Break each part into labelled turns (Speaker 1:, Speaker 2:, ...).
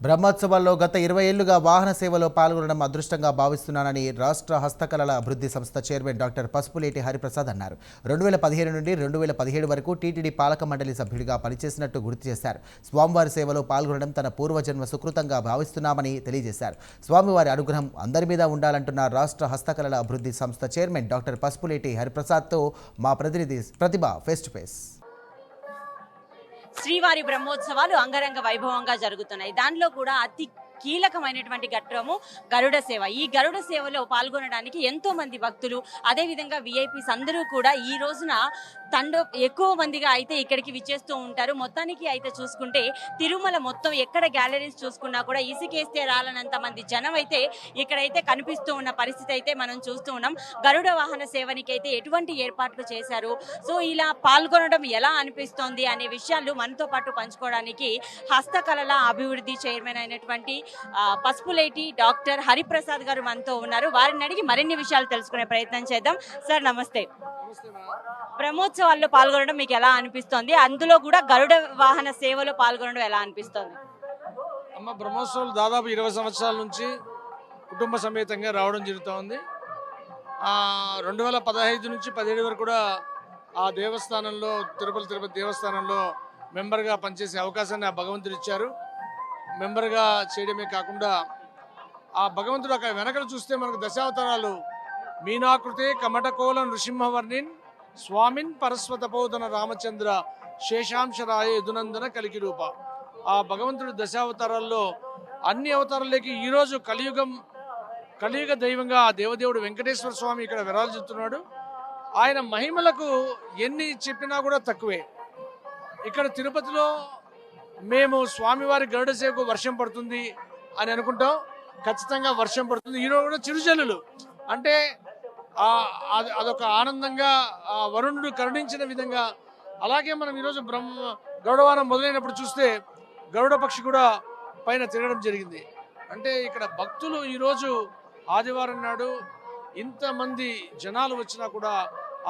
Speaker 1: బ్రహ్మోత్సవాల్లో గత 20 ఏళ్లుగా వాహన సేవలో పాల్గొనడం అదృష్టంగా భావిస్తున్నానని రాష్ట్ర హస్తకళల అభివృద్ధి సంస్థ చైర్మన్ డాక్టర్ పసుపులేటి హరిప్రసాద్ అన్నారు. 2015 నుండి 2017 వరకు టీటీడీ పాలక మండలి సభ్యుడిగా పనిచేసినట్టు గుర్తు చేశారు. స్వామివారి సేవలో పాల్గొనడం తన పూర్వజన్మ సుకృతంగా భావిస్తున్నామని తెలియజేశారు. స్వామివారి అనుగ్రహం అందరి మీద ఉండాలంటున్న రాష్ట్ర హస్తకళల అభివృద్ధి సంస్థ చైర్మన్ డాక్టర్ పసుపులేటి హరిప్రసాద్తో మా ప్రతినిధి ప్రతిభ ఫేస్ టు ఫేస్.
Speaker 2: శ్రీవారి బ్రహ్మోత్సవాలు అంగరంగ వైభవంగా జరుగుతున్నాయి. దానిలో కూడా అతి కీలకమైనటువంటి ఘట్టము గరుడ సేవ. ఈ గరుడ సేవలో పాల్గొనడానికి ఎంతో మంది భక్తులు, అదేవిధంగా విఐపీస్ అందరూ కూడా ఈ రోజున ఎక్కువ మందిగా అయితే ఇక్కడికి విచ్చేస్తూ ఉంటారు. మొత్తానికి అయితే చూసుకుంటే తిరుమల మొత్తం ఎక్కడ గ్యాలరీస్ చూసుకున్నా కూడా ఇసుకేస్తే రాలనంత మంది జనం అయితే ఇక్కడైతే కనిపిస్తూ ఉన్న పరిస్థితి అయితే మనం చూస్తూ ఉన్నాం. గరుడ వాహన సేవనికి అయితే ఎటువంటి ఏర్పాట్లు చేశారు, సో ఇలా పాల్గొనడం ఎలా అనిపిస్తోంది అనే విషయాలు మనతో పాటు పంచుకోవడానికి హస్తకళల అభివృద్ధి చైర్మన్ అయినటువంటి పసుపులేటి డాక్టర్ హరిప్రసాద్ గారు మనతో ఉన్నారు. వారిని అడిగి మరిన్ని విషయాలు తెలుసుకునే ప్రయత్నం చేద్దాం. సార్ నమస్తే. బ్రహ్మోత్సవాల్లో పాల్గొనడం మీకు ఎలా అనిపిస్తోంది, అందులో కూడా గరుడ వాహన సేవలో పాల్గొనడం ఎలా అనిపిస్తోంది?
Speaker 3: అమ్మ, బ్రహ్మోత్సవాలు దాదాపు 20 సంవత్సరాల నుంచి కుటుంబ సమేతంగా రావడం జరుగుతోంది. 2015 నుంచి 17 వరకు కూడా ఆ దేవస్థానంలో తిరుపతి దేవస్థానంలో మెంబర్గా పనిచేసే అవకాశాన్ని ఆ భగవంతుడు ఇచ్చారు. మెంబర్గా చేయడమే కాకుండా ఆ భగవంతుడు అక్కడ వెనకలు చూస్తే మనకు దశావతారాలు మీనాకృతే కమటకోల నృసింహవర్ణిన్ స్వామిన్ పరస్వతపోదన రామచంద్ర శేషాంశరాయ యదునందన కలికి రూప. ఆ భగవంతుడు దశావతారాల్లో అన్ని అవతారాలకి ఈరోజు కలియుగ దైవంగా ఆ దేవదేవుడు వెంకటేశ్వర స్వామి ఇక్కడ విరాజిస్తున్నాడు. ఆయన మహిమలకు ఎన్ని చెప్పినా కూడా తక్కువే. ఇక్కడ తిరుపతిలో మేము స్వామివారి గరుడ సేవకు వర్షం పడుతుంది అని అనుకుంటాం. ఖచ్చితంగా వర్షం పడుతుంది. ఈరోజు కూడా చిరుజల్లులు, అంటే అదొక ఆనందంగా వరుణుడు కరుణించిన విధంగా. అలాగే మనం ఈరోజు గరుడవారం మొదలైనప్పుడు చూస్తే గరుడ పక్షి కూడా పైన తిరగడం జరిగింది. అంటే ఇక్కడ భక్తులు ఈరోజు ఆదివారం నాడు ఇంతమంది జనాలు వచ్చినా కూడా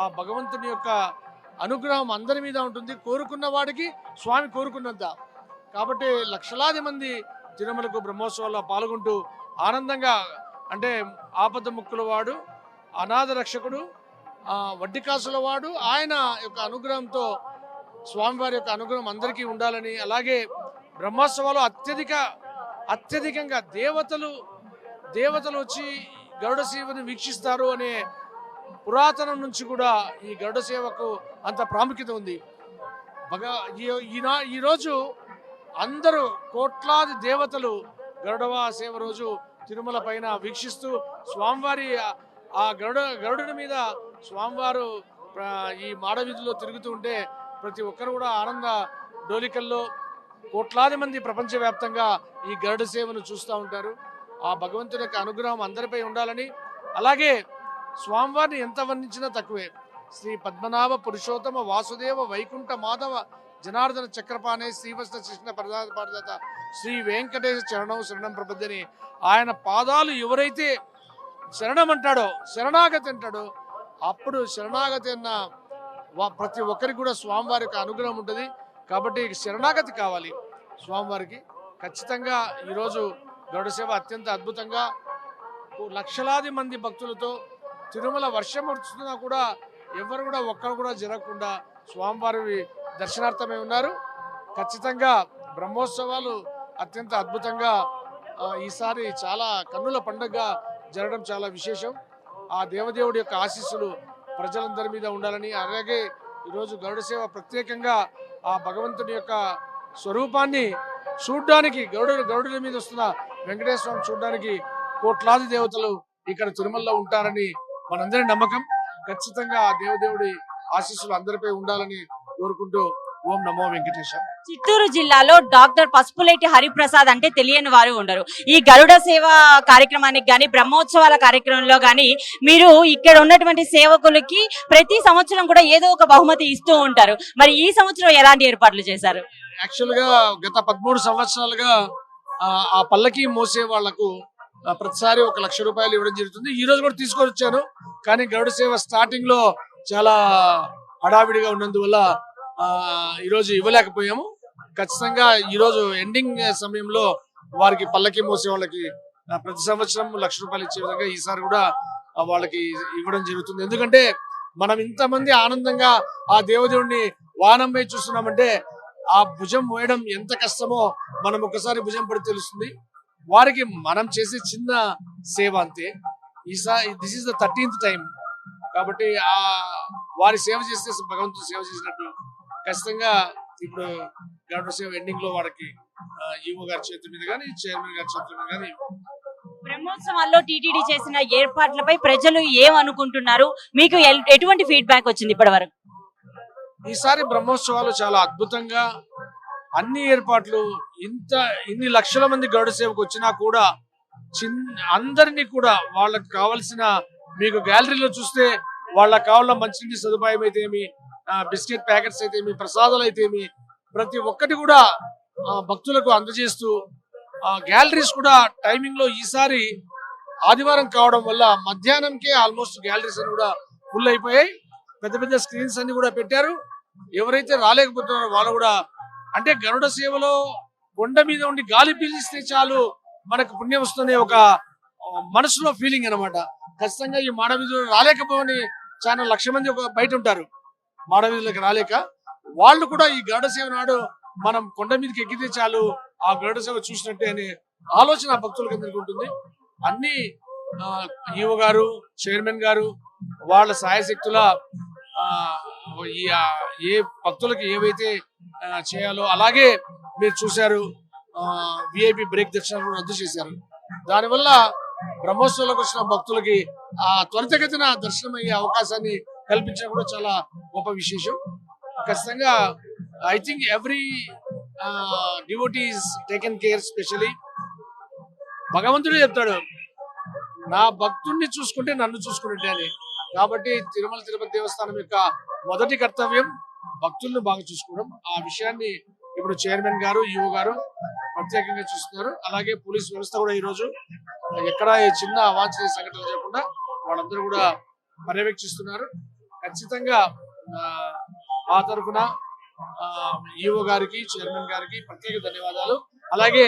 Speaker 3: ఆ భగవంతుని యొక్క అనుగ్రహం అందరి మీద ఉంటుంది. కోరుకున్న వాడికి స్వామి కోరుకున్నంత. కాబట్టి లక్షలాది మంది తిరుమలకు బ్రహ్మోత్సవాల్లో పాల్గొంటూ ఆనందంగా, అంటే ఆపద ముక్కుల వాడు, అనాథ రక్షకుడు, వడ్డీకాసుల వాడు, ఆయన యొక్క అనుగ్రహంతో స్వామివారి యొక్క అనుగ్రహం అందరికీ ఉండాలని, అలాగే బ్రహ్మోత్సవాలు అత్యధికంగా దేవతలు వచ్చి గరుడ సేవను వీక్షిస్తారు అనే పురాతనం నుంచి కూడా ఈ గరుడ సేవకు అంత ప్రాముఖ్యత ఉంది. ఈరోజు అందరూ కోట్లాది దేవతలు గరుడవ సేవ రోజు తిరుమల పైన వీక్షిస్తూ స్వామివారి ఆ గరుడుని మీద స్వామివారు ఈ మాడవీధిలో తిరుగుతూ ఉంటే ప్రతి ఒక్కరు కూడా ఆనంద డోలికల్లో కోట్లాది మంది ప్రపంచవ్యాప్తంగా ఈ గరుడ సేవను చూస్తూ ఉంటారు. ఆ భగవంతుని యొక్క అనుగ్రహం అందరిపై ఉండాలని, అలాగే స్వామివారిని ఎంత వర్ణించినా తక్కువే. శ్రీ పద్మనాభ పురుషోత్తమ వాసుదేవ వైకుంఠ మాధవ జనార్దన చక్రపాణే శ్రీవస్త కృష్ణ ప్రదాత శ్రీ వెంకటేశ చరణం శరణం ప్రబద్ధని. ఆయన పాదాలు ఎవరైతే శరణం అంటాడో, శరణాగతి అంటాడో, అప్పుడు శరణాగతి అన్న ప్రతి ఒక్కరికి కూడా స్వామివారి యొక్క అనుగ్రహం ఉంటుంది. కాబట్టి శరణాగతి కావాలి స్వామివారికి. ఖచ్చితంగా ఈరోజు గరుడ సేవ అత్యంత అద్భుతంగా లక్షలాది మంది భక్తులతో తిరుమల వర్షం వస్తున్నా కూడా ఎవరు కూడా ఒక్కరు కూడా జరగకుండా స్వామివారి దర్శనార్థమై ఉన్నారు. ఖచ్చితంగా బ్రహ్మోత్సవాలు అత్యంత అద్భుతంగా ఈసారి చాలా కన్నుల పండుగగా జరగడం చాలా విశేషం. ఆ దేవదేవుడి యొక్క ఆశీస్సులు ప్రజలందరి మీద ఉండాలని, అలాగే ఈరోజు గరుడ సేవ ప్రత్యేకంగా ఆ భగవంతుని యొక్క స్వరూపాన్ని చూడ్డానికి, గరుడుల మీద వస్తున్న వెంకటేశ్వర స్వామి చూడడానికి కోట్లాది దేవతలు ఇక్కడ తిరుమలలో ఉంటారని మనందరి నమ్మకం. ఖచ్చితంగా ఆ దేవదేవుడి ఆశీస్సులు అందరిపై ఉండాలని కోరుకుంటూ ఓం నమో వెంకటేశ.
Speaker 2: చిత్తూరు జిల్లాలో డాక్టర్ పసుపులేటి హరిప్రసాద్ అంటే తెలియని వారు ఉండరు. ఈ గరుడ సేవ కార్యక్రమానికి గాని, బ్రహ్మోత్సవాల కార్యక్రమంలో గాని మీరు ఇక్కడ ఉన్నటువంటి సేవకులకి ప్రతి సంవత్సరం కూడా ఏదో ఒక బహుమతి ఇస్తూ ఉంటారు. మరి ఈ సంవత్సరం ఎలాంటి ఏర్పాట్లు చేశారు?
Speaker 3: యాక్చువల్ గా గత 13 సంవత్సరాలుగా ఆ పల్లకి మోసే వాళ్లకు ప్రతిసారి 1 లక్ష రూపాయలు ఇవ్వడం జరుగుతుంది. ఈ రోజు కూడా తీసుకొని వచ్చాను. కానీ గరుడ సేవ స్టార్టింగ్ లో చాలా హడావిడిగా ఉన్నందువల్ల ఈరోజు ఇవ్వలేకపోయాము. ఖచ్చితంగా ఈరోజు ఎండింగ్ సమయంలో వారికి పల్లకి మోసే వాళ్ళకి ప్రతి సంవత్సరం ₹1,00,000 ఇచ్చే విధంగా ఈసారి కూడా వాళ్ళకి ఇవ్వడం జరుగుతుంది. ఎందుకంటే మనం ఇంతమంది ఆనందంగా ఆ దేవదేవుడిని వానంపై చూస్తున్నామంటే ఆ భుజం మోయడం ఎంత కష్టమో మనం ఒకసారి భుజం పడి తెలుస్తుంది. వారికి మనం చేసే చిన్న సేవ అంతే. ఈసారి this is the 13th time కాబట్టి ఆ వారి సేవ చేస్తే భగవంతుడు సేవ చేసినట్టు. ఖచ్చితంగా ఇప్పుడు గరుడ సేవ ఎండింగ్ లో వారికి ఈవో గారి చేతుల మీద కానీ చైర్మన్ గారి చేతుల మీద కానీ
Speaker 2: బ్రహ్మోత్సవాల్లో టీటీడీ చేసిన ఏర్పాట్లపై ప్రజలు ఏమనుకుంటున్నారు, మీకు ఎటువంటి ఫీడ్బ్యాక్ వచ్చింది ఇప్పటి వరకు?
Speaker 3: ఈసారి బ్రహ్మోత్సవాలు చాలా అద్భుతంగా అన్ని ఏర్పాట్లు ఇన్ని లక్షల మంది గరుడ సేవకు వచ్చినా కూడా అందరినీ కూడా వాళ్ళకి కావాల్సిన మీకు గ్యాలరీలో చూస్తే వాళ్ళకి కావాల మంచినీటి సదుపాయం అయితే ఏమి, బిస్కెట్ ప్యాకెట్స్ అయితే ఏమి, ప్రసాదాలు అయితే ఏమి, ప్రతి ఒక్కటి కూడా భక్తులకు అందజేస్తూ గ్యాలరీస్ కూడా టైమింగ్ లో ఈసారి ఆదివారం కావడం వల్ల మధ్యాహ్నంకే ఆల్మోస్ట్ గ్యాలరీస్ అన్ని కూడా ఫుల్ అయిపోయాయి. పెద్ద పెద్ద స్క్రీన్స్ అన్ని కూడా పెట్టారు. ఎవరైతే రాలేకపోతున్నారో వాళ్ళు కూడా, అంటే గరుడ సేవలో కొండ మీద ఉండి గాలి పీలిస్తే చాలు మనకు పుణ్యం వస్తుందనే ఒక మనసులో ఫీలింగ్ అనమాట. ఖచ్చితంగా ఈ మాడవీధులు రాలేకపోవని చాలా 1,00,000 మంది బయట ఉంటారు మాడవీధులకు రాలేక. వాళ్ళు కూడా ఈ గరుడ సేవ నాడు మనం కొండ మీదకి ఎక్కితే చాలు ఆ గరుడ సేవ చూసినట్టే అనే ఆలోచన భక్తులకు అందరికీ ఉంటుంది. అన్ని ఈవో గారు చైర్మన్ గారు వాళ్ళ సాయశక్తుల ఏ భక్తులకు ఏవైతే చేయాలో అలాగే మీరు చూశారు. విఐపి బ్రేక్ దర్శనాలు రద్దు చేశారు. దానివల్ల బ్రహ్మోత్సవాలకు వచ్చిన భక్తులకి త్వరితగతిన దర్శనం అయ్యే అవకాశాన్ని కల్పించడం కూడా చాలా గొప్ప విశేషం. ఖచ్చితంగా I think every devotee is taken care. Especially భగవంతుడే చెప్తాడు, నా భక్తుడిని చూసుకుంటే నన్ను చూసుకున్నట్టే అని. కాబట్టి తిరుమల తిరుపతి దేవస్థానం యొక్క మొదటి కర్తవ్యం భక్తులను బాగా చూసుకోవడం. ఆ విషయాన్ని ఇప్పుడు చైర్మన్ గారు ఈవో గారు ప్రత్యేకంగా చూస్తున్నారు. అలాగే పోలీస్ వ్యవస్థ కూడా ఈరోజు ఎక్కడ చిన్న అవాంఛనీయ సంఘటనలు చేయకుండా వాళ్ళందరూ కూడా పర్యవేక్షిస్తున్నారు. ఖచ్చితంగా ఆ తరఫున ఈవో గారికి చైర్మన్ గారికి ప్రత్యేక ధన్యవాదాలు. అలాగే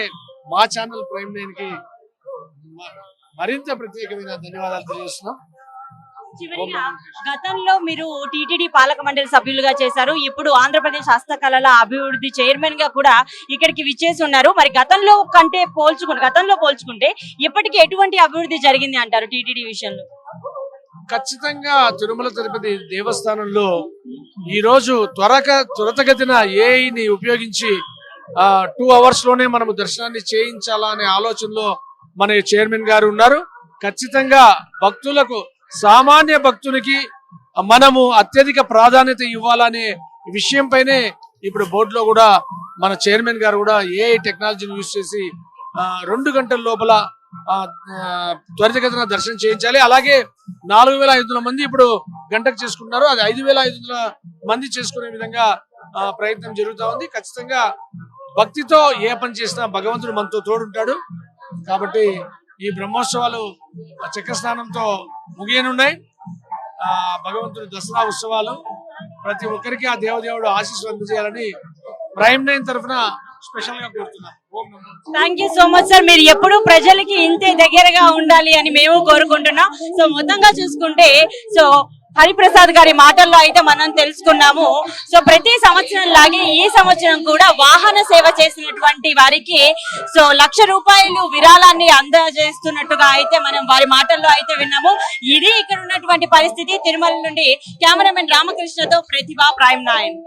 Speaker 3: మా ఛానల్ ప్రైమ్ 9 కి మరింత ప్రత్యేకమైన ధన్యవాదాలు తెలియజేస్తున్నాం.
Speaker 2: చివరిగా గతంలో మీరు టీటీడీ పాలక మండలి సభ్యులుగా చేశారు. ఇప్పుడు ఆంధ్రప్రదేశ్ హస్తకళల అభివృద్ధి చైర్మన్ గా కూడా ఇక్కడికి విచ్చేసి ఉన్నారు. మరి గతంలో పోల్చుకుంటే ఇప్పటికి ఎటువంటి అభివృద్ధి జరిగింది అంటారు టీటీడీ విషయంలో?
Speaker 3: ఖచ్చితంగా తిరుమల తిరుపతి దేవస్థానంలో ఈ రోజు త్వరతగతిన ఏఐని ఉపయోగించి 2 hours లోనే మనము దర్శనాన్ని చేయించాలా అనే ఆలోచనలో మన చైర్మన్ గారు ఉన్నారు. ఖచ్చితంగా భక్తులకు, సామాన్య భక్తునికి మనము అత్యధిక ప్రాధాన్యత ఇవ్వాలనే విషయం పైనే ఇప్పుడు బోర్డులో కూడా మన చైర్మన్ గారు కూడా ఏఐ టెక్నాలజీని యూజ్ చేసి 2 గంటల లోపల త్వరితగతిన దర్శనం చేయించాలి. అలాగే 4,500 మంది ఇప్పుడు గంటకు చేసుకుంటున్నారు. అది 5,500 మంది చేసుకునే విధంగా ప్రయత్నం జరుగుతూ ఉంది. ఖచ్చితంగా భక్తితో ఏ పని చేసినా భగవంతుడు మనతో తోడుంటాడు. కాబట్టి ఈ బ్రహ్మోత్సవాలు చక్రస్నానంతో ముగియనున్నాయి. భగవంతుడు దసరా ఉత్సవాలు ప్రతి ఒక్కరికి ఆ దేవదేవుడు ఆశీస్సులు అందజేయాలని ప్రైమ్ 9 తరఫున స్పెషల్ గా కోరుతున్నాం.
Speaker 2: Thank you so much sir. మీరు ఎప్పుడు ప్రజలకి ఇంతే దగ్గరగా ఉండాలి అని మేము కోరుకుంటున్నాం. సో మొత్తంగా చూసుకుంటే హరిప్రసాద్ గారి మాటల్లో అయితే మనం తెలుసుకున్నాము. సో ప్రతి సంవత్సరం లాగే ఈ సంవత్సరం కూడా వాహన సేవ చేసినటువంటి వారికి ₹1,00,000 విరాళాన్ని అందజేస్తున్నట్టుగా అయితే మనం వారి మాటల్లో అయితే విన్నాము. ఇది ఇక్కడ ఉన్నటువంటి పరిస్థితి. తిరుమల నుండి కెమెరామెన్ రామకృష్ణతో ప్రతిభ, ప్రైమ్ 9.